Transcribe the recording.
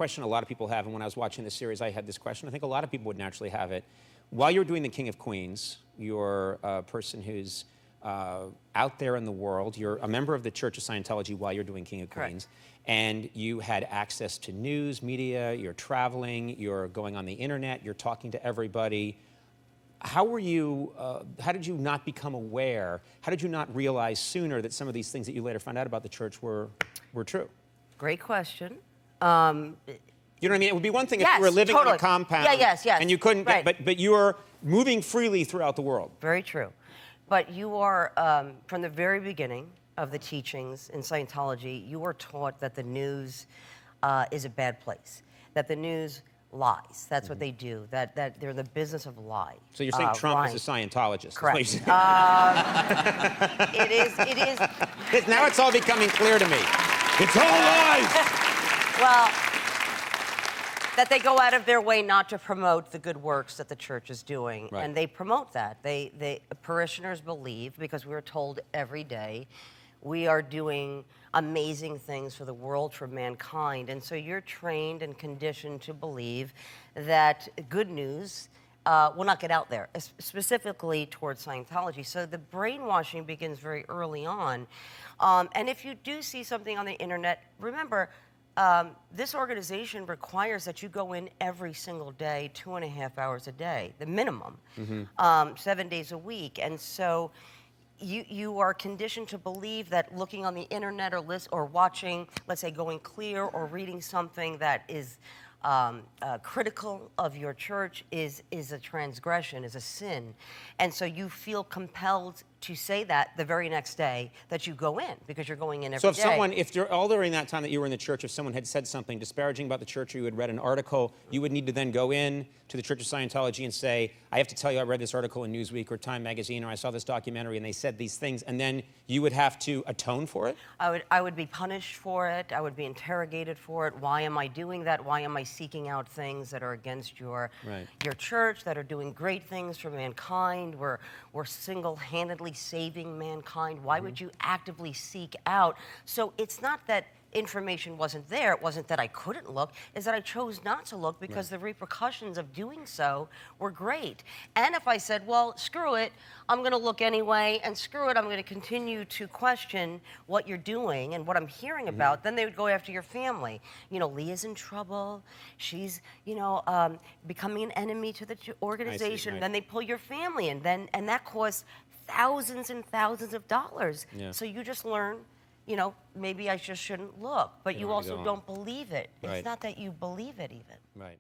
question a lot of people have, and when I was watching this series, I had this question. I think a lot of people would naturally have it. While you're doing the King of Queens, you're a person who's out there in the world. You're a member of the Church of Scientology while you're doing King of Queens. And you had access to news, media, you're traveling, you're going on the internet, you're talking to everybody. How were you, how did you not become aware? How did you not realize sooner that some of these things that you later found out about the church were true? Great question. You know what I mean? It would be one thing if Yes, you were living totally. in a compound and you couldn't, but you were moving freely throughout the world. Very true. But you are, from the very beginning of the teachings in Scientology, you were taught that the news is a bad place, that the news lies. That's what they do, that they're in the business of lying. So you're saying Trump is a Scientologist? Correct. It is. Now it's all becoming clear to me. It's all lies! Well, that they go out of their way not to promote the good works that the church is doing. Right. And they promote that. Parishioners believe, because we're told every day, we are doing amazing things for the world, for mankind. And so you're trained and conditioned to believe that good news will not get out there, specifically towards Scientology. So the brainwashing begins very early on. And if you do see something on the internet, remember, this organization requires that you go in every single day, 2.5 hours a day, the minimum, 7 days a week. And so you are conditioned to believe that looking on the internet or watching, let's say, Going Clear or reading something that is critical of your church is a transgression, is a sin. And so you feel compelled to say that the very next day that you go in, because you're going in every day. So if all during that time that you were in the church, if someone had said something disparaging about the church or you had read an article, you would need to then go in to the Church of Scientology and say, I have to tell you I read this article in Newsweek or Time Magazine, or I saw this documentary and they said these things, and then you would have to atone for it? I would be punished for it. I would be interrogated for it. Why am I doing that? Why am I seeking out things that are against your church, that are doing great things for mankind? We're single-handedly saving mankind. Why would you actively seek out? So it's not that information wasn't there. It wasn't that I couldn't look. It's that I chose not to look because the repercussions of doing so were great. And if I said, well, screw it, I'm going to look anyway, and screw it, I'm going to continue to question what you're doing and what I'm hearing about, then they would go after your family. You know, Leah's in trouble. She's, becoming an enemy to the organization. Then they pull your family in. And that costs thousands and thousands of dollars. Yeah. So you just learn, maybe I just shouldn't look, but you also don't believe it. It's not that you believe it even. Right.